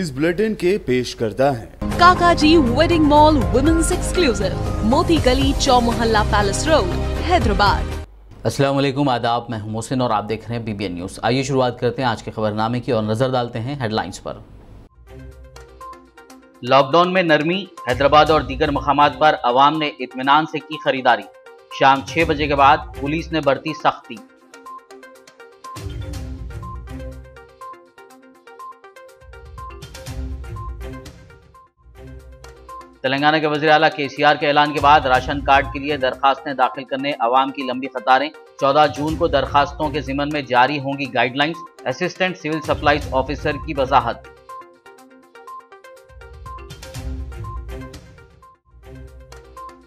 इस बुलेटिन के पेश करता है काकाजी वेडिंग मॉल वुमेन्स एक्सक्लूसिव, मोती गली, चौमोहल्ला पैलेस रोड, हैदराबाद। अस्सलाम वालेकुम, आदाब। मैं हूं मोहसिन और आप देख रहे हैं BBN न्यूज़। आइए शुरुआत करते हैं आज के खबरनामे की और नजर डालते हैं हेडलाइंस पर। लॉकडाउन में नरमी, हैदराबाद और दीगर मकामात पर अवाम ने इत्मीनान से की खरीदारी। शाम 6 बजे के बाद पुलिस ने बरती सख्ती। तेलंगाना के वज़ीर आला KCR के ऐलान के बाद राशन कार्ड के लिए दरखास्तें दाखिल करने अवाम की लंबी कतारें। 14 जून को दरखास्तों के ज़िमन में जारी होंगी guidelines. Assistant civil supplies officer की वजाहत।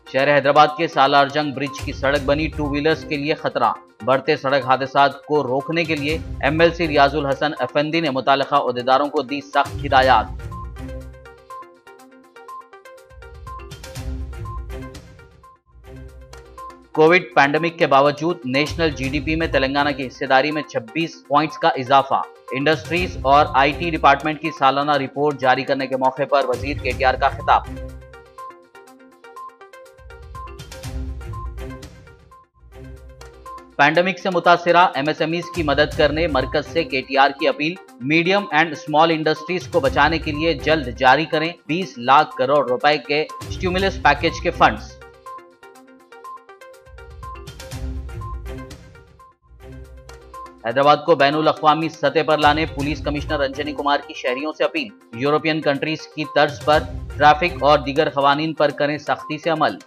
शहर हैदराबाद के सालारजंग ब्रिज की सड़क बनी 2 व्हीलर्स के लिए खतरा। बढ़ते सड़क हादसात को रोकने के लिए MLC रियाजुल हसन अफंदी ने मुतालिका ओहदेदारों को दी सख्त हिदायत। कोविड पैंडेमिक के बावजूद नेशनल GDP में तेलंगाना की हिस्सेदारी में 26 पॉइंट्स का इजाफा। इंडस्ट्रीज और IT डिपार्टमेंट की सालाना रिपोर्ट जारी करने के मौके पर वजीर KTR का खिताब। पैंडेमिक से मुतासिरा MSMEs की मदद करने मरकज से KTR की appeal. Medium and small industries को बचाने के लिए जल्द जारी करें 20 लाख करोड़ रुपए के स्टिमुलस पैकेज के फंड्स। हैदराबाद को बैनुल अक़वामी सतह पर लाने पुलिस कमिश्नर रंजनी कुमार की शहरियों से अपील। यूरोपियन कंट्रीज की तर्ज पर ट्रैफिक और दीगर क़वानीन पर करें सख्ती से अमल।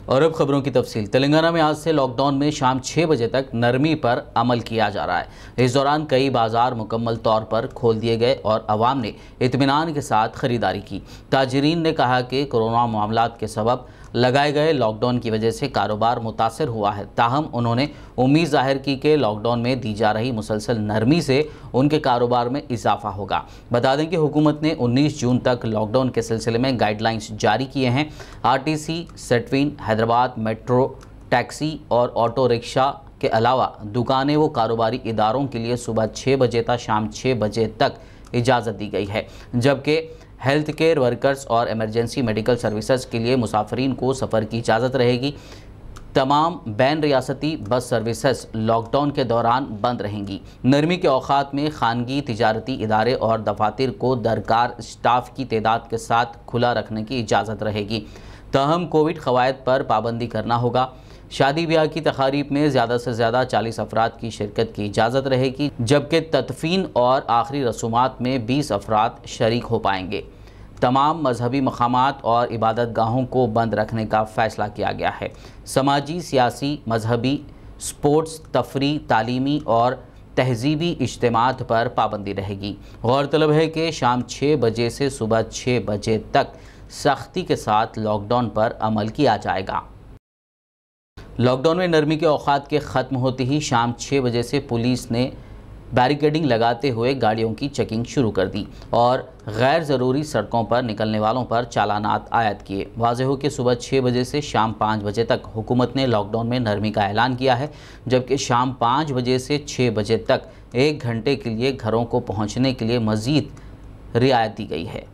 और अब खबरों की तफसील। तेलंगाना में आज से लॉकडाउन में शाम 6 बजे तक नरमी पर अमल किया जा रहा है। इस दौरान कई बाजार मुकम्मल तौर पर खोल दिए गए और आवाम ने इत्मीनान के साथ खरीदारी की। ताजरीन ने कहा कि कोरोना मामलात के सबब लगाए गए लॉकडाउन की वजह से कारोबार मुतासर हुआ है। ताहम उन्होंने उम्मीद जाहिर की कि लॉकडाउन में दी जा रही मुसलसल नरमी से उनके कारोबार में इजाफा होगा। बता दें कि हुकूमत ने 19 जून तक लॉकडाउन के सिलसिले में गाइडलाइंस जारी किए हैं। RTC, सेटविन, हैदराबाद मेट्रो, टैक्सी और ऑटो रिक्शा के अलावा दुकानें व कारोबारी इदारों के लिए सुबह 6 बजे तक शाम 6 बजे तक इजाज़त दी गई है, जबकि हेल्थ केयर वर्कर्स और इमरजेंसी मेडिकल सर्विसेज के लिए मुसाफिरीन को सफ़र की इजाज़त रहेगी। तमाम बैन रियासती बस सर्विसेज लॉकडाउन के दौरान बंद रहेंगी। नरमी के औक़ात में खानगी तिजारती इदारे और दफातर को दरकार स्टाफ की तादाद के साथ खुला रखने की इजाज़त रहेगी। ताहम कोविड क़वायद पर पाबंदी करना होगा। शादी ब्याह की तकारीब में ज़्यादा से ज़्यादा 40 अफराद की शिरकत की इजाज़त रहेगी, जबकि तदफीन और आखिरी रसूमात में 20 अफराद शरीक हो पाएंगे। तमाम मजहबी मकामात और इबादत गाहों को बंद रखने का फ़ैसला किया गया है। समाजी, सियासी, मजहबी, स्पोर्ट्स, तफरी, तालीमी और तहजीबी इज्तिमात पर पाबंदी रहेगी। गौरतलब है कि शाम 6 बजे से सुबह 6 बजे तक सख्ती के साथ लॉकडाउन पर अमल किया जाएगा। लॉकडाउन में नरमी के औक़ात के ख़त्म होते ही शाम 6 बजे से पुलिस ने बैरिकेडिंग लगाते हुए गाड़ियों की चेकिंग शुरू कर दी और गैर ज़रूरी सड़कों पर निकलने वालों पर चालानात आयद किए। वाज़ेह हो कि सुबह 6 बजे से शाम 5 बजे तक हुकूमत ने लॉकडाउन में नरमी का ऐलान किया है, जबकि शाम 5 बजे से 6 बजे तक 1 घंटे के लिए घरों को पहुँचने के लिए मज़ीद रियायत दी गई है।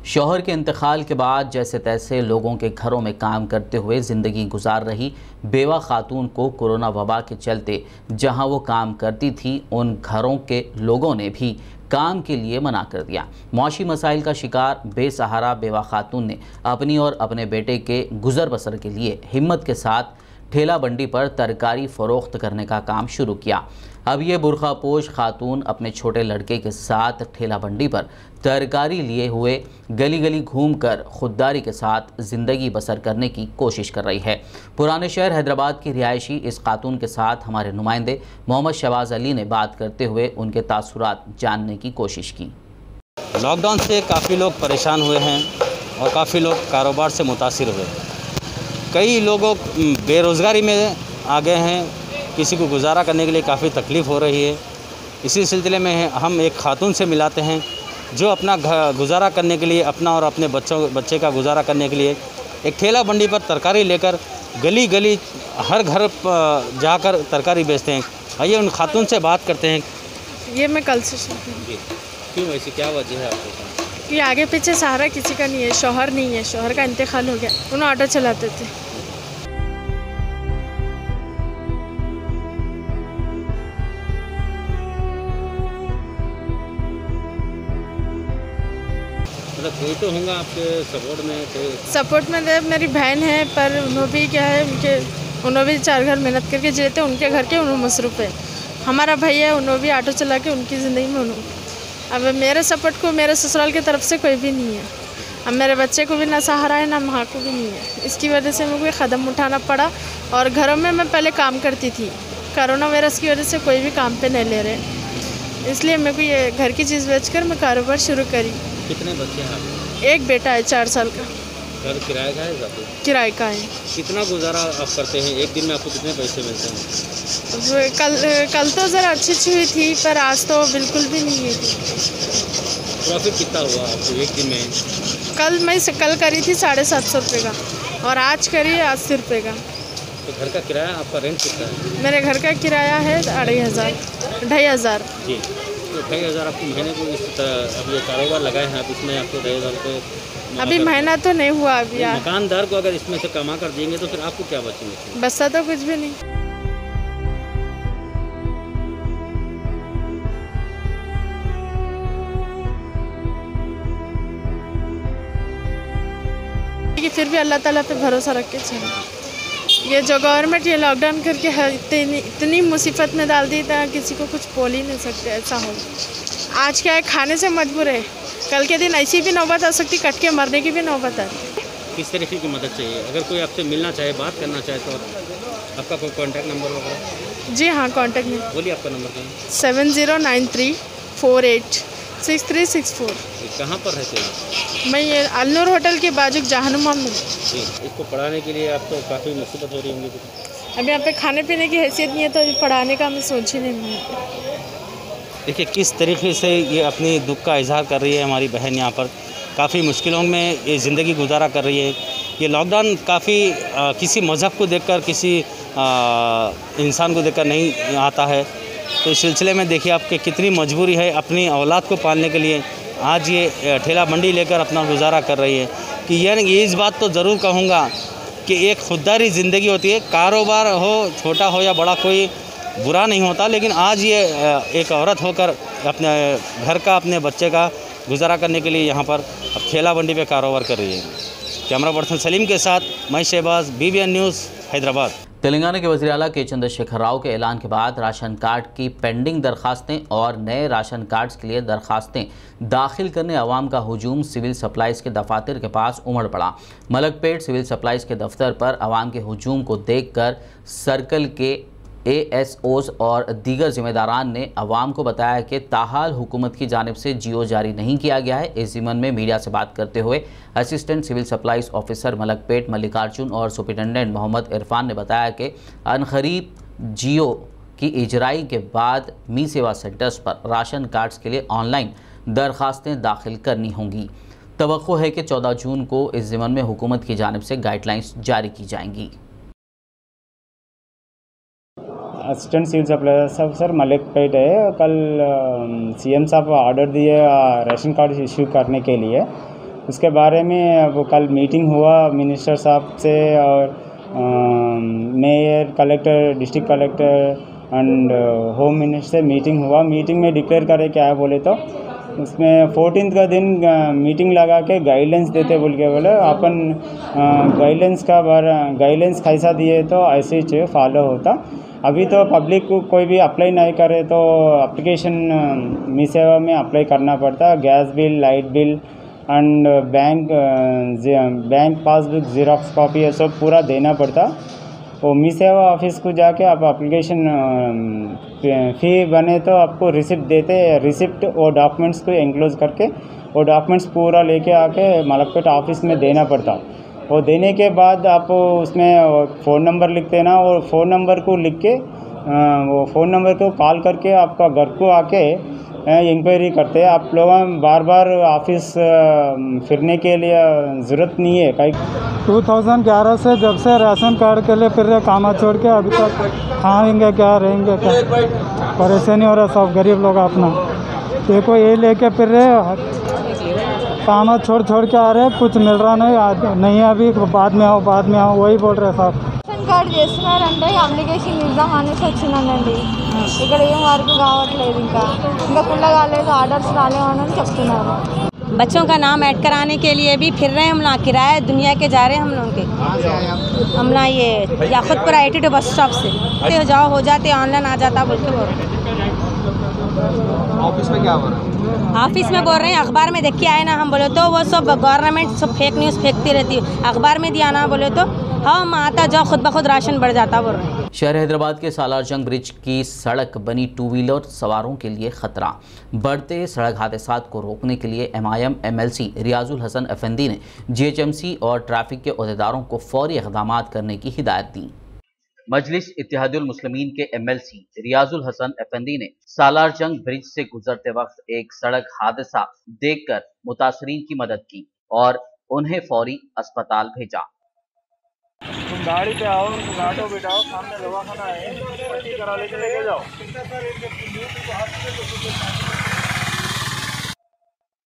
शौहर के इंतकाल के बाद जैसे तैसे लोगों के घरों में काम करते हुए ज़िंदगी गुजार रही बेवा खातून को कोरोना वबा के चलते जहां वो काम करती थी उन घरों के लोगों ने भी काम के लिए मना कर दिया। मौशी मसाइल का शिकार बेसहारा बेवा खातून ने अपनी और अपने बेटे के गुजर बसर के लिए हिम्मत के साथ ठेला बंडी पर तरकारी फ़रोख्त करने का काम शुरू किया। अब ये बुरखापोश खातून अपने छोटे लड़के के साथ ठेला बंडी पर तरकारी लिए हुए गली गली घूमकर खुददारी के साथ ज़िंदगी बसर करने की कोशिश कर रही है। पुराने शहर हैदराबाद की रिहायशी इस खातून के साथ हमारे नुमाइंदे मोहम्मद शहबाज अली ने बात करते हुए उनके तासुरात जानने की कोशिश की। लॉकडाउन से काफ़ी लोग परेशान हुए हैं और काफ़ी लोग कारोबार से मुतासिर हुए। कई लोगों बेरोज़गारी में आ गए हैं, किसी को गुजारा करने के लिए काफ़ी तकलीफ़ हो रही है। इसी सिलसिले में हम एक खातून से मिलाते हैं जो अपना गुजारा करने के लिए, अपना और अपने बच्चे का गुजारा करने के लिए एक ठेला बंडी पर तरकारी लेकर गली गली हर घर जाकर तरकारी बेचते हैं। आइए उन खातून से बात करते हैं। ये मैं कल से सुनती हूँ। क्यों ऐसी क्या वजह है आपको? कि आगे पीछे सहारा किसी का नहीं है, शौहर नहीं है, शौहर का इंतकाल हो गया, उन्हें ऑटो चलाते थे। मतलब कोई तो होगा आपके सपोर्ट में? सपोर्ट में मेरी बहन है, पर उन्होंने भी क्या है, उन्होंने भी 4 घर मेहनत करके जीते, उनके घर के उन्होंने मसरूफ़ है। हमारा भाई है, उन्होंने भी ऑटो चला के उनकी ज़िंदगी में अब मेरे सपोर्ट को मेरे ससुराल की तरफ से कोई भी नहीं है। अब मेरे बच्चे को भी ना सहारा है, ना माँ को भी नहीं है। इसकी वजह से मेरे को कदम उठाना पड़ा। और घरों में मैं पहले काम करती थी, कोरोना वायरस की वजह से कोई भी काम पे नहीं ले रहे, इसलिए मेरे को ये घर की चीज़ बेचकर मैं कारोबार शुरू करी। कितने बच्चे हैं आपके? एक बेटा है 4 साल का। घर किराए का है? किराए का है। कितना गुजारा आप करते हैं? एक दिन में आपको कितने पैसे मिलते हैं? कल तो ज़रा अच्छी हुई थी, पर आज तो बिल्कुल भी नहीं है। प्रॉफिट कितना हुआ आपको एक दिन में? कल करी थी 750 रुपये का, और आज करी 80 रुपये का। तो घर का किराया, आपका रेंट कितना है? मेरे घर का किराया है 2,500 जी। तो 2,500 आपको महीने को इस तरह अब ये कारोबार लगाए हैं आप, इसमें आपको 2,500 रुपये अभी महीना तो नहीं हुआ अभी। मकानदार को अगर इसमें से कमा कर देंगे तो फिर आपको क्या बचेंगे? बचता तो कुछ भी नहीं। फिर भी अल्लाह ताला पे भरोसा रख के चले। ये जो गवर्नमेंट ये लॉकडाउन करके इतनी मुसीबत में डाल दी था, किसी को कुछ बोल ही नहीं सकते ऐसा हो। आज क्या है, खाने से मजबूर है, कल के दिन ऐसी भी नौबत आ सकती, कट के मरने की भी नौबत आती। किस तरीके की मदद चाहिए? अगर कोई आपसे मिलना चाहे, बात करना चाहे तो आपका कोई कॉन्टैक्ट नंबर वगैरह? जी हाँ, कॉन्टैक्ट में बोलिए, आपका नंबर क्या है? 7093486364। कहाँ पर रहते हैं? मैं ये अलनूर होटल के बाजू जहानुमा में। जी। इसको पढ़ाने के लिए आप तो काफ़ी मुसीबत हो रही होंगी। अभी यहाँ पे खाने पीने की हैसियत नहीं है, तो अभी पढ़ाने का मैं सोच ही नहीं। देखिए किस तरीके से ये अपनी दुख का इजहार कर रही है हमारी बहन। यहाँ पर काफ़ी मुश्किलों में ये ज़िंदगी गुजारा कर रही है। ये लॉकडाउन काफ़ी किसी मज़हब को देखकर, किसी इंसान को देखकर नहीं आता है। तो इस सिलसिले में देखिए आपके कितनी मजबूरी है अपनी औलाद को पालने के लिए। आज ये ठेला मंडी लेकर अपना गुजारा कर रही है। कि ये इस बात तो ज़रूर कहूँगा कि एक खुददारी ज़िंदगी होती है। कारोबार हो छोटा हो या बड़ा, कोई बुरा नहीं होता, लेकिन आज ये एक औरत होकर अपने घर का, अपने बच्चे का गुजारा करने के लिए यहाँ पर अब ठेला मंडी पे कारोबार कर रही है। कैमरा पर्सन सलीम के साथ मैं शहबाज, BBN न्यूज़, हैदराबाद। तेलंगाना के वज़ीर आला के चंद्रशेखर राव के ऐलान के बाद राशन कार्ड की पेंडिंग दरखास्तें और नए राशन कार्ड्स के लिए दरखास्तें दाखिल करने अवाम का हुजूम सिविल सप्लाइज़ के दफातर के पास उमड़ पड़ा। मलकपेट सिविल सप्लाइज़ के दफ्तर पर अवाम के हुजूम को देखकर सर्कल के ASOs और दीगर जिम्मेदारान ने अवाम को बताया कि ताहाल हुकूमत की जानिब से GO जारी नहीं किया गया है। इस ज़िमन में मीडिया से बात करते हुए assistant civil supplies officer Malakpet Mallikarjun और सुपरिटेंडेंट मोहम्मद इरफान ने बताया कि अनकरीब GO की इजराई के बाद मी सेवा सेंटर्स पर राशन कार्ड्स के लिए ऑनलाइन दरखास्तें दाखिल करनी होंगी। तवक्को है कि 14 जून को इस ज़िमन में हुकूमत की जानिब से गाइडलाइंस जारी की जाएंगी। असिस्टेंट सिविल सप्लाई ऑफिसर मलिकपेट है। कल CM साहब ऑर्डर दिए राशन कार्ड इशू करने के लिए। उसके बारे में वो कल मीटिंग हुआ मिनिस्टर साहब से और mayor, collector, district collector and home minister से मीटिंग हुआ। मीटिंग में डिक्लेयर करे क्या है बोले तो उसमें 14 का दिन मीटिंग लगा के गाइडलाइंस देते बोल के बोले अपन गाइडलाइंस कैसा दिए तो ऐसे ही फॉलो होता। अभी तो पब्लिक को कोई भी अप्लाई नहीं करे तो एप्लीकेशन मी सेवा में अप्लाई करना पड़ता। Gas bill, light bill and bank passbook, xerox copy ये सब पूरा देना पड़ता। वो मी सेवा ऑफिस को जाके आप एप्लीकेशन फ़ी बने तो आपको रिसिप्ट देते। रिसिप्ट वो डॉक्यूमेंट्स को एंक्लोज करके वो डॉक्यूमेंट्स पूरा लेके आके मलकपेट ऑफिस में देना पड़ता। वो देने के बाद आप उसमें फ़ोन नंबर लिखते ना, और फ़ोन नंबर को लिख के वो फ़ोन नंबर को कॉल करके आपका घर को आके इंक्वायरी करते हैं। आप लोग बार बार ऑफिस फिरने के लिए ज़रूरत नहीं है। कहीं 2011 से जब से राशन कार्ड के लिए फिर रहे काम छोड़ के अभी तक खाएंगे क्या, रहेंगे क्या, परेशानी हो रहा सब गरीब लोग अपना। देखो ये लेके फिर रहे, काम छोड़ के आ रहे, कुछ मिल रहा नहीं अभी, बाद में आओ वही बोल रहे साहब। రేషన్ కార్డు చేస్తున్నారంటే అప్లికేషన్ ఇద్దాం అనేసి వచ్చినానండి. ఇక్కడ ఏం వర్క్ కావట్లేదు, ఇంకా ఫుల్ కాలేదు, ఆర్డర్స్ రాలేవని చెప్తున్నారు. बच्चों का नाम ऐड कराने के लिए भी फिर रहे हम ना, किराया दुनिया के जा रहे हैं हम लोग के। हम ना ये याकुतपुर ITT बस स्टॉप से जाओ हो जाते, ऑनलाइन आ जाता बोल के बोल रहे। ऑफिस में क्या हो रहा है? ऑफिस में बोल रहे हैं अखबार में देख के आए ना हम, बोले तो वो सब गवर्नमेंट सब फेक न्यूज़ फेंकती रहती है, अखबार में दिया ना बोले तो हम आता जाओ खुद ब खुद राशन बढ़ जाता बोल रहे हैं। शहर हैदराबाद के सालारजंग ब्रिज की सड़क बनी टू व्हीलर सवारों के लिए खतरा। बढ़ते सड़क हादसात को रोकने के लिए MIM MLC रियाजुल हसन अफंदी ने GHMC और ट्रैफिक के अहदेदारों को फौरी इक़दाम करने की हिदायत दी। मजलिस इत्तेहादुल मुस्लिमीन के MLC रियाजुल हसन अफंदी ने सालारजंग ब्रिज से गुजरते वक्त एक सड़क हादसा देखकर मुतासरीन की मदद की और उन्हें फौरी अस्पताल भेजा। तुम गाड़ी पे आओ, ऑटो बिठाओ, सामने दवाखाना है, पट्टी करा लेके जाओ।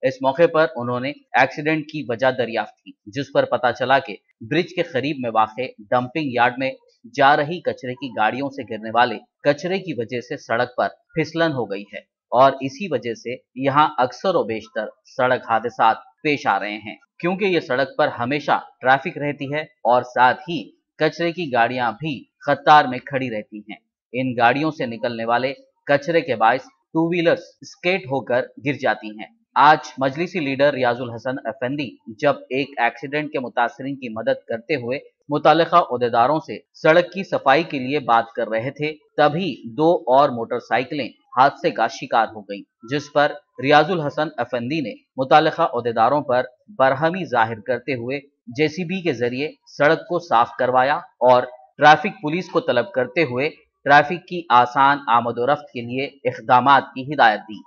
इस मौके पर उन्होंने एक्सीडेंट की वजह दरियाफ्त की, जिस पर पता चला कि ब्रिज के करीब में वाक़े डंपिंग यार्ड में जा रही कचरे की गाड़ियों से गिरने वाले कचरे की वजह से सड़क पर फिसलन हो गई है और इसी वजह से यहाँ अक्सर व बेशतर सड़क हादसा पेश आ रहे हैं, क्योंकि ये सड़क पर हमेशा ट्रैफिक रहती है और साथ ही कचरे की गाड़ियां भी कतार में खड़ी रहती हैं। इन गाड़ियों से निकलने वाले कचरे के बायस टू व्हीलर्स स्केट होकर गिर जाती हैं। आज मजलिसी लीडर रियाजुल हसन अफंदी जब एक एक्सीडेंट के मुतासरीन की मदद करते हुए मुतालिका ओहदेदारों से सड़क की सफाई के लिए बात कर रहे थे, तभी दो और मोटरसाइकिलें हादसे का शिकार हो गईं, जिस पर रियाजुल हसन अफंदी ने मुतालिका ओहदेदारों पर बरहमी जाहिर करते हुए JCB के जरिए सड़क को साफ करवाया और ट्रैफिक पुलिस को तलब करते हुए ट्रैफिक की आसान आमदोरफ्त के लिए इक़दामात की हिदायत दी।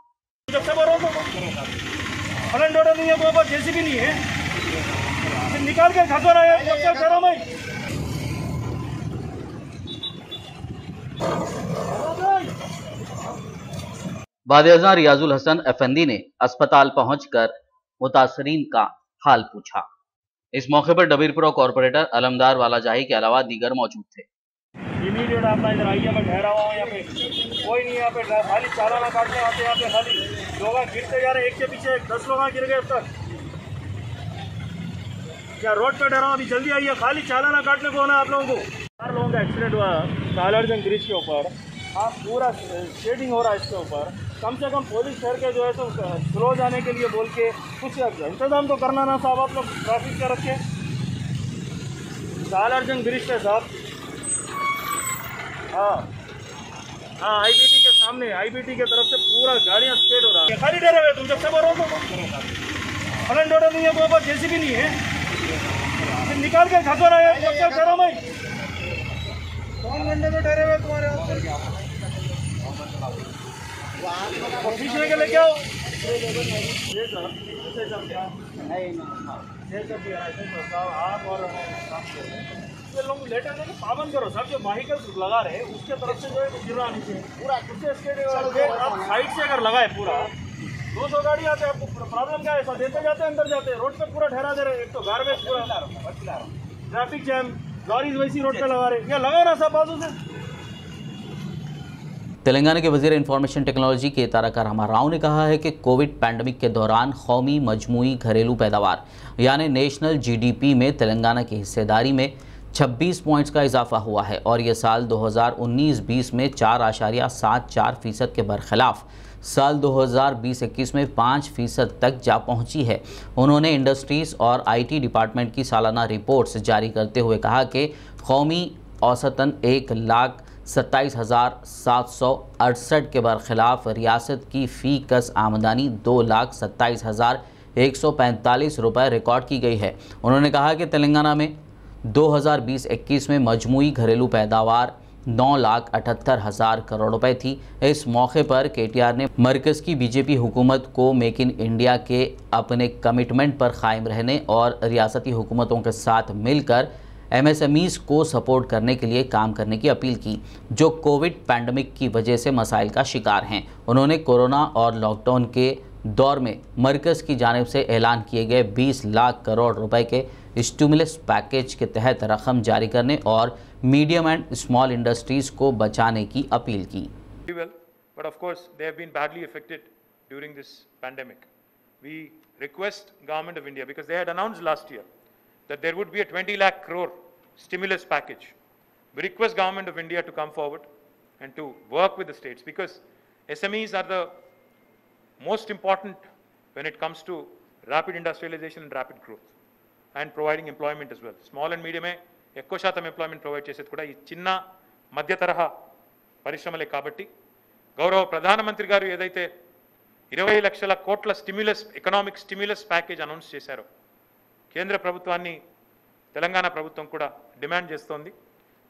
JCB नहीं है, निकाल के खसो रहा है। बाद-ए-अज़ां रियाजुल हसन अफंदी ने अस्पताल पहुंचकर मुतासरीन का हाल पूछा। इस मौके पर डबीरपुरा कॉर्पोरेटर अलमदार वाला जाही के अलावा दीगर मौजूद थे। इमीडिएट आप इधर आइए, मैं ठहरा हुआ हूँ यहाँ पे, कोई नहीं यहाँ पे, खाली चालाना काटने आते यहाँ पे, खाली लोग गिरते जा रहे, एक के पीछे 10 लोग गिर गए अब तक। क्या रोड पे ठहरा हूँ, अभी जल्दी आइए, खाली चालाना काटने को होना आप लोगों को। 4 लोगों का एक्सीडेंट हुआ सालारजंग ब्रिज के ऊपर, आप पूरा शेडिंग हो रहा है इसके ऊपर। कम से कम पुलिस शहर के जो है तो स्लो जाने के लिए बोल के कुछ इंतजाम तो करना ना साहब, आप लोग ट्रैफिक का रखे सालारजंग ब्रिज पे साहब। हाँ IBT के सामने, IBT के तरफ से पूरा गाड़ियाँ स्पीड हो रहा है, खाली डरे हुए तुम जब से बोलो तो फ्रंट ऑर्डर नहीं है, वो ऊपर JCB नहीं है, निकाल के खसो रहा है। जब तक ठहरो भाई, 2 घंटे में ठहरे हुए तुम्हारे पीछे के लेके आओ। आप और ये लोग लेटर लेके पाबंद करो साहब, जो व्हीकल्स लगा रहे हैं उसके तरफ से जो है गिरना नीचे पूरा आप साइड से अगर लगाए पूरा 200 गाड़ी आते हैं, आपको प्रॉब्लम क्या है? ऐसा देते जाते हैं, अंदर जाते हैं, रोड पे पूरा ठहरा दे रहे। एक तो गार्बेज पूरा ट्रैफिक जैम, लॉरीज वैसी रोड पे लगा रहे, या लगाओ ना साहब बाजू से। तेलंगाना के वज़ीर इंफॉर्मेशन टेक्नोलॉजी के तारका रामाराव ने कहा है कि कोविड पैंडमिक के दौरान कौमी मजमूई घरेलू पैदावार यानी नेशनल GDP में तेलंगाना की हिस्सेदारी में 26 पॉइंट्स का इजाफा हुआ है और ये साल 2019-20 में 4.74% के बरखिलाफ साल 2020-21 में 5% तक जा पहुंची है। उन्होंने इंडस्ट्रीज़ और IT डिपार्टमेंट की सालाना रिपोर्ट्स जारी करते हुए कहा कि कौमी औसतन 1,27,768 के बरखिलाफ रियासत की फ़ी कस आमदनी 2,27,145 रुपये रिकॉर्ड की गई है। उन्होंने कहा कि तेलंगाना में 2020-21 में मजमूई घरेलू पैदावार 9,78,000 करोड़ रुपए थी। इस मौके पर केटीआर ने मरकज की बीजेपी हुकूमत को मेक इन इंडिया के अपने कमिटमेंट पर कायम रहने और रियासती हुकूमतों के साथ मिलकर MSMEs को सपोर्ट करने के लिए काम करने की अपील की, जो कोविड पैंडमिक की वजह से मसाइल का शिकार हैं। उन्होंने कोरोना और लॉकडाउन के दौर में मरकज़ की जानिब से ऐलान किए गए 20 लाख करोड़ रुपए के स्टिमुलस पैकेज के तहत रकम जारी करने और मीडियम एंड स्मॉल इंडस्ट्रीज को बचाने की अपील की। But of course, they have been badly affected during this pandemic. We request Government of India, because they had announced last year that there would be a 20 lakh crore stimulus package. We request Government of India to come forward and to work with the states, because SMEs are the most important when it comes to rapid industrialization and rapid growth and providing employment as well. Small and medium ఎక్కువ శాతం employment provide చేసేది కూడా ఈ చిన్న మధ్య తరహా పరిశ్రమలే కాబట్టి గౌరవ ప్రధానమంత్రి గారు ఏదైతే 20 లక్షల కోట్ల ఎకనామిక్ స్టిమ్యులస్ ప్యాకేజ్ అనౌన్స్ చేశారో కేంద్ర ప్రభుత్వాన్ని తెలంగాణ ప్రభుత్వం కూడా డిమాండ్ చేస్తోంది.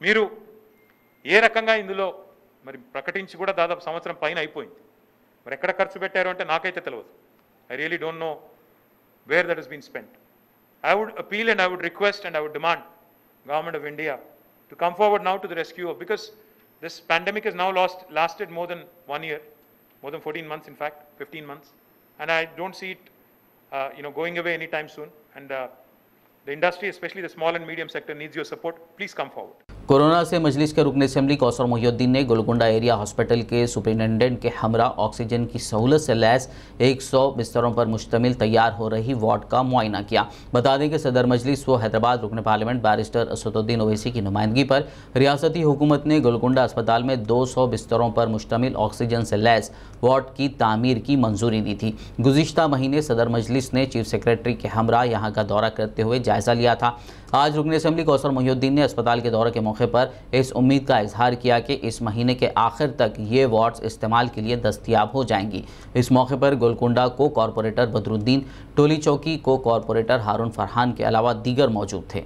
మీరు ఏ రకంగా ఇందులో మరి ప్రకటించి కూడా దాదాపు సంవత్సరం పైన అయిపోయింది. మరి ఎక్కడ ఖర్చు పెట్టారో అంటే నాకైతే తెలియదు. I really don't know where that has been spent. I would appeal and I would request and I would demand Government of India to come forward now to the rescue of, because this pandemic has now lasted more than 1 year, more than 14 months in fact, 15 months, and I don't see it going away anytime soon, and the industry, especially the small and medium sector, needs your support. Please come forward. Corona से मजलिस के रुकन assembly Kausar Mohiuddin ने Golconda area hospital के superintendent के हमरा oxygen की सहूलत से लैस 100 बिस्तरों पर मुश्तमिल तैयार हो रही वार्ड का मुआयना किया। बता दें कि सदर मजलिस व हैदराबाद रुकन पार्लियामेंट बैरिस्टर असदुद्दीन ओवैसी की नुमाइंदगी पर रियासती हुकूमत ने गोलकुंडा अस्पताल में 200 बिस्तरों पर मुश्तमिल ऑक्सीजन से लैस वार्ड की तामीर की मंजूरी दी थी। गुज़िश्ता महीने सदर मजलिस ने चीफ सेक्रेटरी के हमरा यहाँ का दौरा करते हुए जायज़ा लिया था। आज रुकन असेंबली कौसर मोहिउद्दीन ने अस्पताल के दौरे के मौके पर इस उम्मीद का इजहार किया कि इस महीने के आखिर तक ये वार्ड्स इस्तेमाल के लिए दस्तयाब हो जाएंगी। इस मौके पर गोलकुंडा को कॉरपोरेटर बदरुद्दीन, टोली चौकी को कॉरपोरेटर हारून फरहान के अलावा दीगर मौजूद थे।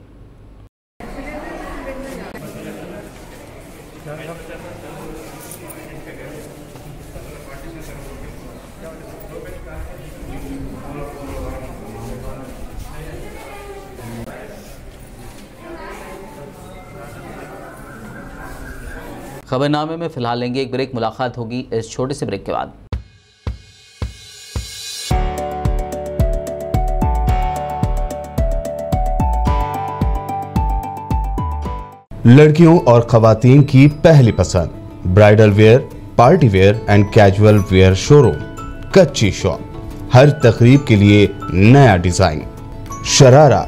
खबरनामे में फिलहाल लेंगे एक ब्रेक। मुलाकात होगी इस छोटे से ब्रेक के बाद। लड़कियों और खवातीन की पहली पसंद, bridal wear, party wear and casual wear showroom Kachchi shop. हर तकरीब के लिए नया design, sharara,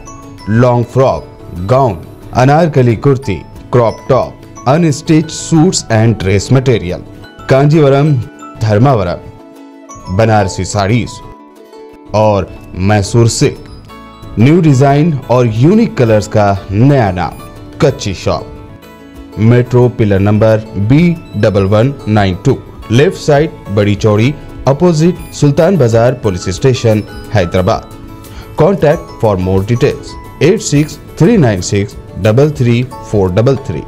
long frock, gown, Anarkali kurti, crop top, unstitch suits and dress material, Kanjeevaram, Dharmavaram, Banarasi sarees और मैसूर सिल्क। न्यू डिजाइन और यूनिक कलर्स का नया नाम Kachchi shop. Metro pillar number B1192, left side Badi Chowdi, opposite Sultan Bazaar police station, Hyderabad. Contact for more details 8639633433।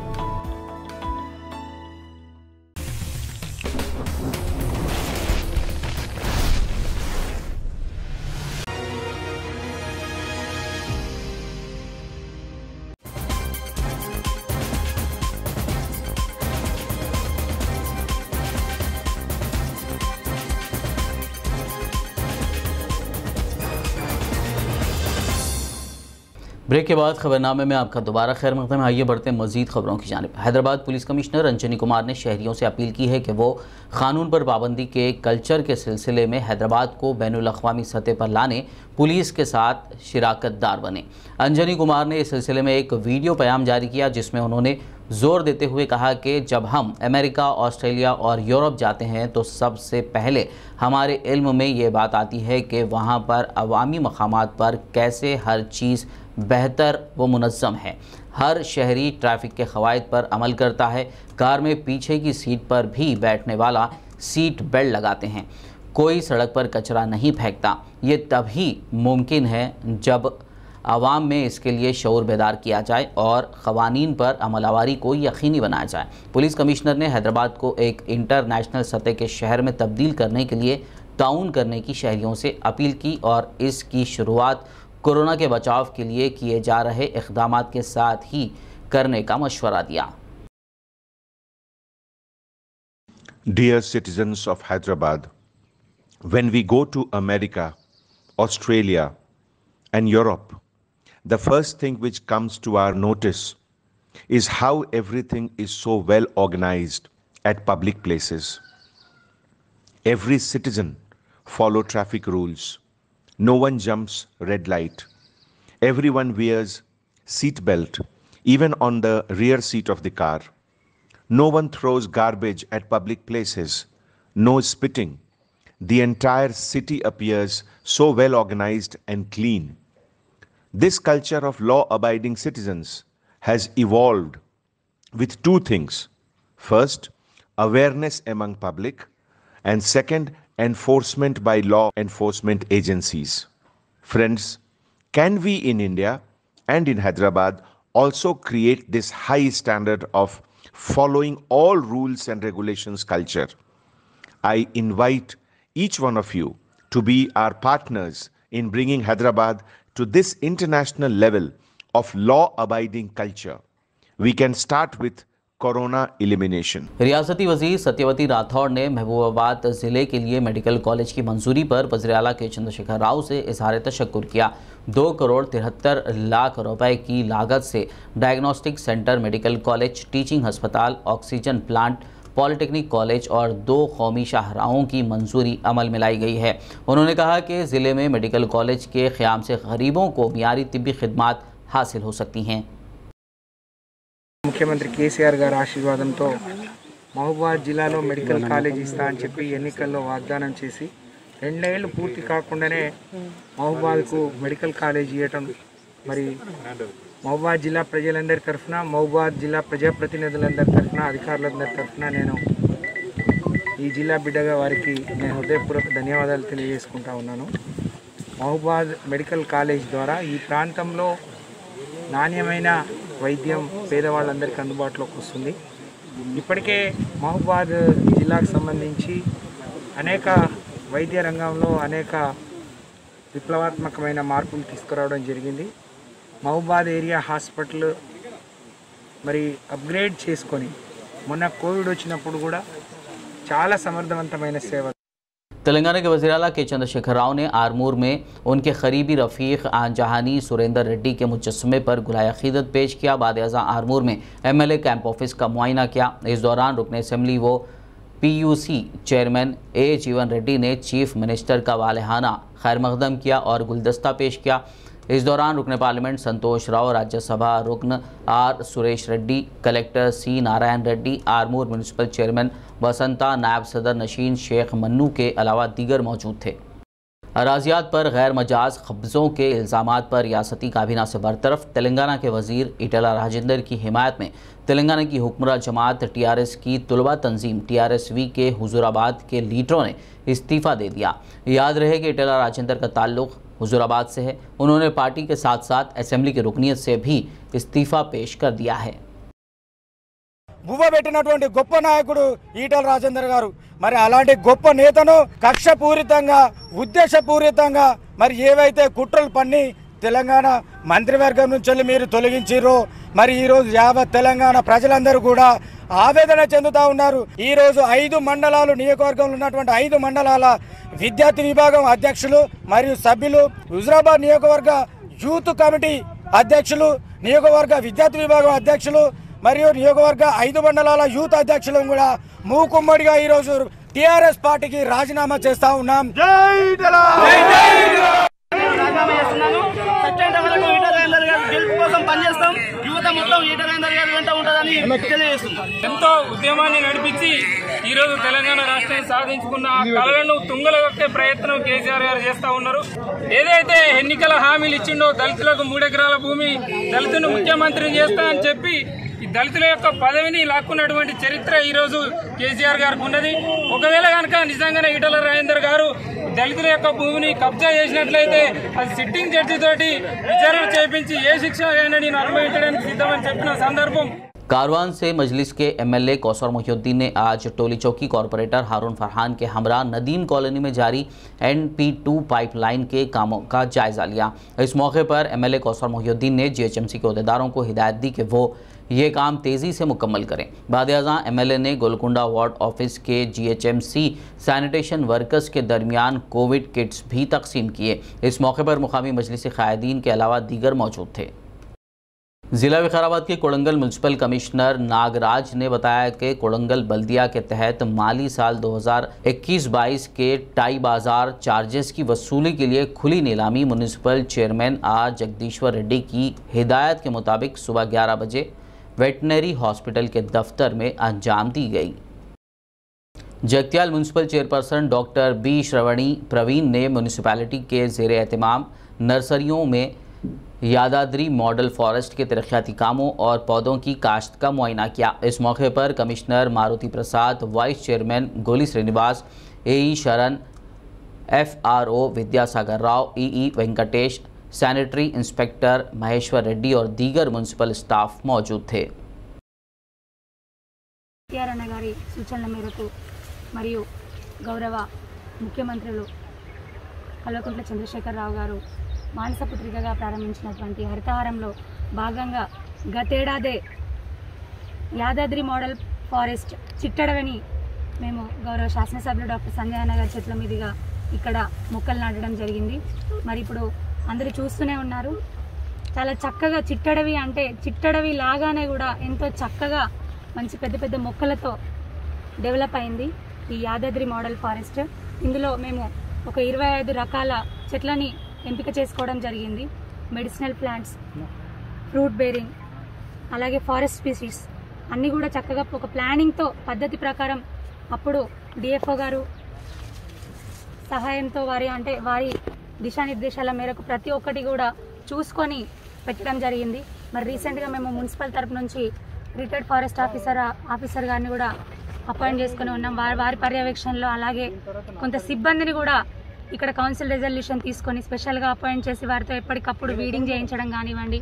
Break के बाद खबरनामे में आपका दोबारा खैर मकदम है। आइए बढ़ते हैं मजीद खबरों की जानिब। हैदराबाद पुलिस कमिश्नर अंजनी कुमार ने शहरियों से अपील की है कि वो कानून पर पाबंदी के कल्चर के सिलसिले में हैदराबाद को बैनुल अक़वामी सतह पर लाने पुलिस के साथ शिराकतदार बने। अंजनी कुमार ने इस सिलसिले में एक वीडियो पैगाम जारी किया, जिसमें उन्होंने ज़ोर देते हुए कहा कि जब हम अमेरिका, ऑस्ट्रेलिया और यूरोप जाते हैं तो सबसे पहले हमारे इल्म में ये बात आती है कि वहाँ पर अवामी मकामात पर कैसे हर चीज़ बेहतर व मुनज़्ज़म है। हर शहरी ट्रैफिक के क़वाइद पर अमल करता है। कार में पीछे की सीट पर भी बैठने वाला सीट बेल्ट लगाते हैं। कोई सड़क पर कचरा नहीं फेंकता। ये तभी मुमकिन है जब आवाम में इसके लिए शऊर बेदार किया जाए और क़वानीन पर अमलवारी को यकीनी बनाया जाए। पुलिस कमिश्नर ने हैदराबाद को एक इंटरनेशनल सतह के शहर में तब्दील करने के लिए ताउन करने की शहरियों से अपील की और इसकी शुरुआत कोरोना के बचाव के लिए किए जा रहे इक़दामात के साथ ही करने का मशवरा दिया। Dear citizens of Hyderabad, when we go to America, Australia and Europe, the first thing which comes to our notice is how everything is so well organized at public places. Every citizen follows traffic rules. No one jumps red light. Everyone wears seat belt, even on the rear seat of the car. No one throws garbage at public places. No spitting. The entire city appears so well organized and clean. This culture of law-abiding citizens has evolved with two things. First, awareness among public, and second, enforcement by law enforcement agencies. Friends, can we in India and in Hyderabad also create this high standard of following all rules and regulations culture? I invite each one of you to be our partners in bringing Hyderabad to this international level of law-abiding culture. We can start with corona elimination. रियासती वजीर सत्यवती राठौड़ ने महबूबाबाद ज़िले के लिए medical college की मंजूरी पर वज़ीर आला के चंद्रशेखर राव से इजहार तशक्कुर किया। 2 करोड़ 73 लाख रुपए की लागत से diagnostic centre, medical college, teaching अस्पताल, ऑक्सीजन प्लांट, पॉलिटेक्निक कॉलेज और 2 कौमी शाहराहों की मंजूरी अमल में लाई गई है। उन्होंने कहा कि ज़िले में मेडिकल कॉलेज के क़याम से गरीबों को मियारी तिब्बी खिदमात हासिल हो सकती हैं। ముఖ్యమంత్రి కేసీఆర్ గారి ఆశీర్వాదంతో మహబూబాబాద్ జిల్లాలో మెడికల్ కాలేజ్ ఇస్తా అని చెప్పి ఎన్నికల్లో వాగ్దానం చేసి 2 ఏళ్ళు పూర్తి కాకుండానే మహబూబాబాద్కు మెడికల్ కాలేజ్ ఇవ్వటం, మరి మహబూబాబాద్ జిల్లా ప్రజలందరి తరఫున, మహబూబాబాద్ జిల్లా ప్రజాప్రతినిధులందరి తరఫున, అధికారులందరి తరఫున నేను ఈ జిల్లా బిడ్డగా వారికి నేను హృదయపూర్వక ధన్యవాదాలు తెలియజేసుకుంటా ఉన్నాను। మహబూబాబాద్ మెడికల్ కాలేజ్ ద్వారా ఈ ప్రాంతంలో నాణ్యమైన వైద్యం పేదవాళ్ళందరికీ అందుబాటులోకి వస్తుంది। ఇప్పటికే మహబూబాబాద్ జిల్లాకు సంబంధించి అనేక వైద్య రంగంలో అనేక విప్లవాత్మకమైన మార్పులు తీసుకురావడం జరిగింది। మహబూబాబాద్ ఏరియా హాస్పిటల్ మరి అప్గ్రేడ్ చేసుకొని మొన్న కోవిడ్ వచ్చినప్పుడు కూడా చాలా సమర్థవంతమైన సేవ। तेलंगाना के वज़ीर आला के चंद्रशेखर राव ने आरमूर में उनके करीबी रफ़ीक आन जहानी सुरेंद्र रेड्डी के मुजस्समे पर गुलाए अक़ीदत पेश किया। बाद-ए-अज़ां आरमूर में MLA कैंप ऑफिस का मुआयना किया। इस दौरान रुकन असम्बली व PUC चेयरमैन A जीवन रेड्डी ने चीफ मिनिस्टर का वालेहाना खैर मकदम किया और गुलदस्ता पेश किया। इस दौरान रुकन पार्लियामेंट संतोष राव, राज्यसभा रुकन R Suresh Reddy, collector C Narayan Reddy, Armoor municipal chairman Basanta, नायब सदर नशीन शेख मन्नू के अलावा दीगर मौजूद थे। अराजियात पर गैर मजाज कब्ज़ों के इल्ज़ामात पर रियासती काबीना से बरतरफ। तेलंगाना के वज़ीर ईटेला राजेंद्र की हिमायत में तेलंगाना की हुक्मरान जमात TRS की तुलबा तंजीम TRSV के हुजूराबाद के लीडरों ने इस्तीफ़ा दे दिया। याद रहे कि ईटेला राजेंद्र का ताल्लुक़ हुजूराबाद से है। उन्होंने पार्टी के साथ साथ असेंबली की रुकनीत से भी इस्तीफ़ा पेश कर दिया है। బువ్వబెట్టినటువంటి గొప్ప నాయకుడు ఈటల రాజేందర్ గారు, మరి అలాంటి గొప్ప నేతను కక్షపూరితంగా, ఉద్దేశపూరితంగా మరి ఏవైతే కుట్రలు పన్ని తెలంగాణ మంత్రివర్గం నుంచి మీరు తొలగించారో, మరి ఈరోజు యావత్ తెలంగాణ ప్రజలందరూ కూడా ఆవేదన చెందుతా ఉన్నారు। ఈరోజు 5 మండలాలు, నియోజకవర్గంలో ఉన్నటువంటి 5 మండలాల విద్యార్థి విభాగం అధ్యక్షులు మరియు సభ్యులు, హుజురాబాద్ నియోజకవర్గ యూత్ కమిటీ అధ్యక్షులు, నియోజకవర్గ విద్యార్థి విభాగం అధ్యక్షులు మరియు నియోజకవర్గ 5 మండలాల యూత్ అధ్యక్షులు కూడా మూకుమ్మడిగా ఈరోజు TRS పార్టీకి రాజీనామా చేస్తా ఉన్నాం। ఎంతో ఉద్యమాన్ని నడిపించి ఈరోజు తెలంగాణ రాష్ట్రాన్ని సాధించుకున్న ఆ కళలను తుంగలొక్కే ప్రయత్నం కేసీఆర్ గారు చేస్తా ఉన్నారు। ఏదైతే ఎన్నికల హామీలు ఇచ్చిండో, దళితులకు 3 ఎకరాల భూమి, దళితులను ముఖ్యమంత్రిని చేస్తా అని చెప్పి ఈ దళితుల యొక్క పదవిని లాక్కున్నటువంటి చరిత్ర ఈరోజు కేసీఆర్ గారికి ఉన్నది। ఒకవేళ కనుక నిజంగానే ఈటల రాజేందర్ గారు దళితుల యొక్క భూమిని కబ్జా చేసినట్లయితే అది సిట్టింగ్ జడ్జి తోటి విచారణ చేయించి ఏ శిక్ష అయినా నేను అనుభవించడానికి సిద్ధమని చెప్పిన సందర్భం। कारवान से मजलिस के एमएलए कौसर मोहिउद्दीन ने आज टोली चौकी कॉरपोरेटर हारून फरहान के हमरा नदीम कॉलोनी में जारी NP2 पाइपलाइन के कामों का जायजा लिया। इस मौके पर एमएलए कौसर मोहिउद्दीन ने GHMC के अहदेदारों को हिदायत दी कि वो ये काम तेज़ी से मुकम्मल करें। बाद-ए-आज़ां एमएलए ने गोलकुंडा वार्ड ऑफिस के GHMC सैनिटेशन वर्कर्स के दरमियान कोविड किट्स भी तकसीम किए। इस मौके पर मुकामी मजलिस क़ायदीन के अलावा दीगर मौजूद थे। ज़िला विकाराबाद के कोड़ंगल म्यूनसिपल कमिश्नर नागराज ने बताया कि कोड़ंगल बल्दिया के तहत माली साल 2021-22 के टाई बाजार चार्जेस की वसूली के लिए खुली नीलामी म्यूनसिपल चेयरमैन आर जगदीश्वर रेड्डी की हिदायत के मुताबिक सुबह 11 बजे वेटनरी हॉस्पिटल के दफ्तर में अंजाम दी गई। Jagtial municipal chairperson doctor B Shravani Praveen ने म्यूनसिपैलिटी के ज़ेर एहतमाम नर्सरियों में यादाद्री मॉडल फॉरेस्ट के तरक्याती कामों और पौधों की काश्त का मुआयना किया। इस मौके पर कमिश्नर मारुति प्रसाद, वाइस चेयरमैन गोली श्रीनिवास, AE शरण, FRO Vidyasagar Rao, EE Venkatesh, sanitary inspector Maheshwar Reddy और दीगर म्यूनसिपल स्टाफ मौजूद थे। గారి సూచనల మేరకు మరియు గౌరవ ముఖ్యమంత్రులు కల్వకుంట్ల చంద్రశేఖరరావు గారు మానసపుత్రికగా ప్రారంభించినటువంటి హరితహారంలో భాగంగా గతేడాదే యాదాద్రి మోడల్ ఫారెస్ట్ చిట్టడవిని మేము గౌరవ శాసనసభ్యులు డాక్టర్ సంజయ్ అన్న గారి చేతుల మీదుగా ఇక్కడ మొక్కలు నాటడం జరిగింది। మరి ఇప్పుడు అందరూ చూస్తూనే ఉన్నారు, చాలా చక్కగా చిట్టడవి అంటే చిట్టడవి లాగానే కూడా ఎంతో చక్కగా మంచి పెద్ద పెద్ద మొక్కలతో డెవలప్ అయింది ఈ యాదాద్రి మోడల్ ఫారెస్ట్। ఇందులో మేము ఒక 25 రకాల చెట్లని ఎంపిక చేసుకోవడం జరిగింది। మెడిసినల్ ప్లాంట్స్, ఫ్రూట్ బేరింగ్, అలాగే ఫారెస్ట్ స్పీసీస్ అన్నీ కూడా చక్కగా ఒక ప్లానింగ్తో పద్ధతి ప్రకారం అప్పుడు డిఎఫ్ఓ గారు సహాయంతో వారి దిశానిర్దేశాల మేరకు ప్రతి ఒక్కటి కూడా చూసుకొని పెట్టడం జరిగింది। మరి రీసెంట్గా మేము మున్సిపల్ తరపు నుంచి రిటైర్డ్ ఫారెస్ట్ ఆఫీసర్ గారిని కూడా అపాయింట్ చేసుకుని ఉన్నాం। వారి పర్యవేక్షణలో అలాగే కొంత సిబ్బందిని కూడా ఇక్కడ కౌన్సిల్ రెజల్యూషన్ తీసుకొని స్పెషల్గా అపాయింట్ చేసి వారితో ఎప్పటికప్పుడు వీడింగ్ చేయించడం కానివ్వండి,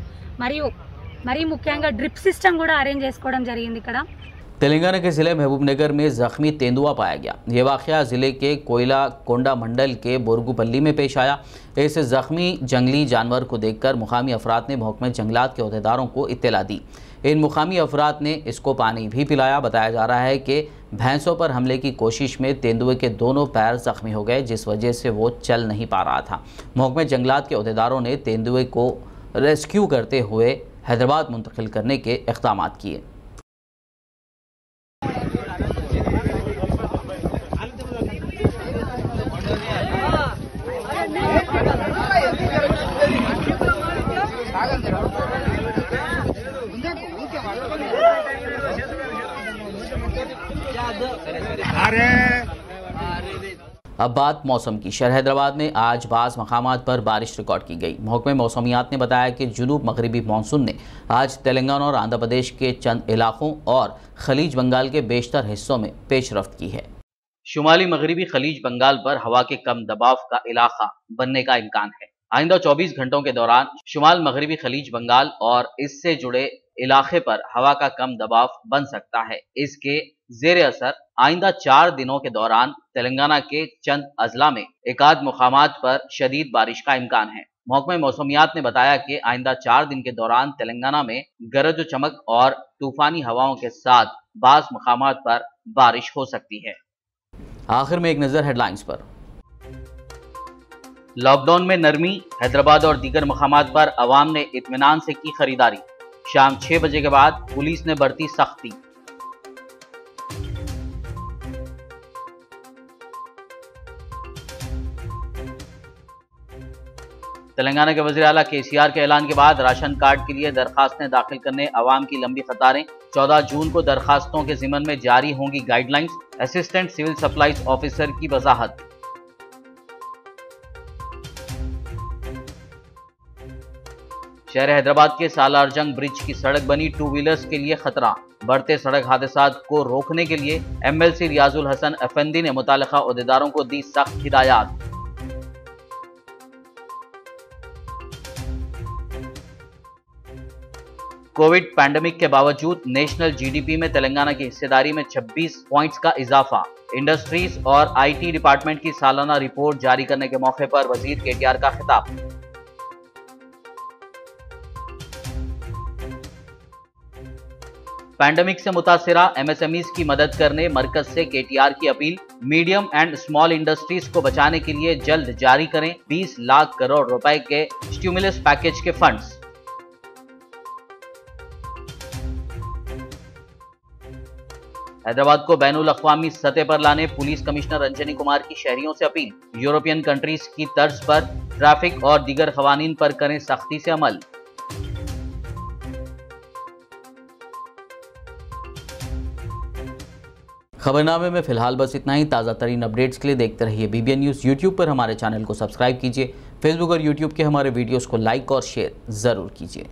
మరీ ముఖ్యంగా డ్రిప్ సిస్టమ్ కూడా అరేంజ్ చేసుకోవడం జరిగింది ఇక్కడ। तेलंगाना के ज़िले महबूबनगर में ज़ख्मी तेंदुआ पाया गया। ये वाक़या ज़िले के कोयला कोंडा मंडल के बोरगुपल्ली में पेश आया। इस ज़ख्मी जंगली जानवर को देखकर मुकामी अफराद ने महकमे जंगलात के अहदेदारों को इत्तला दी। इन मुकामी अफराद ने इसको पानी भी पिलाया। बताया जा रहा है कि भैंसों पर हमले की कोशिश में तेंदुए के दोनों पैर ज़ख्मी हो गए, जिस वजह से वो चल नहीं पा रहा था। महकमे जंगलात के अहदेदारों ने तेंदुए को रेस्क्यू करते हुए हैदराबाद मुंतकिल करने के इक़दाम किए। अब बात मौसम की। शहर हैदराबाद में आज बाज़ मकामात पर बारिश रिकॉर्ड की गई। महकमे मौसमियात ने बताया कि जुनूब मगरबी मानसून ने आज तेलंगाना और आंध्र प्रदेश के चंद इलाकों और खलीज बंगाल के बेशतर हिस्सों में पेशरफ्त की है। शुमाली मगरबी खलीज बंगाल पर हवा के कम दबाव का इलाका बनने का इम्कान है। आइंदा 24 घंटों के दौरान शुमाल मगरबी खलीज बंगाल और इससे जुड़े इलाके पर हवा का कम दबाव बन सकता है। इसके जेर असर आइंदा 4 दिनों के दौरान तेलंगाना के चंद अजला में एकाध मुकामात पर शदीद बारिश का इम्कान है। महकमे मौसमियात ने बताया कि आइंदा 4 दिन के दौरान तेलंगाना में गरज चमक और तूफानी हवाओं के साथ बाज़ मुकामात पर बारिश हो सकती है। आखिर में एक नजर हेडलाइंस पर। लॉकडाउन में नरमी, हैदराबाद और दीगर मकामात पर अवाम ने इत्मीनान से की खरीदारी। शाम 6 बजे के बाद पुलिस ने बरती सख्ती। तेलंगाना के वज़ीर आला KCR के ऐलान के बाद राशन कार्ड के लिए दरखास्तें दाखिल करने अवाम की लंबी कतारें। 14 जून को दरखास्तों के ज़िमन में जारी होंगी guidelines. Assistant civil supplies officer की वजाहत। शहर हैदराबाद के सालारजंग ब्रिज की सड़क बनी 2 व्हीलर्स के लिए खतरा। बढ़ते सड़क हादसात को रोकने के लिए MLC रियाजुल हसन अफंदी ने मुतालिका अहदेदारों को दी सख्त हिदायत। कोविड पैंडेमिक के बावजूद नेशनल जीडीपी में तेलंगाना की हिस्सेदारी में 26 पॉइंट्स का इजाफा। इंडस्ट्रीज और आईटी डिपार्टमेंट की सालाना रिपोर्ट जारी करने के मौके पर वजीर केटीआर का खिताब। पैंडेमिक से मुतासिरा एमएसएमईज की मदद करने मरकज से केटीआर की appeal. Medium and small industries को बचाने के लिए जल्द जारी करें 20 लाख करोड़ रुपए के स्टिमुलस पैकेज के फंड्स। हैदराबाद को बैनुल अक़वामी सतह पर लाने पुलिस कमिश्नर रंजनी कुमार की शहरियों से अपील। यूरोपियन कंट्रीज की तर्ज पर ट्रैफिक और दीगर क़वानीन पर करें सख्ती से अमल। खबरनामे में फिलहाल बस इतना ही। ताज़ा तरीन अपडेट्स के लिए देखते रहिए बीबीएन न्यूज़। यूट्यूब पर हमारे चैनल को सब्सक्राइब कीजिए। फेसबुक और यूट्यूब के हमारे वीडियोस को लाइक और शेयर ज़रूर कीजिए।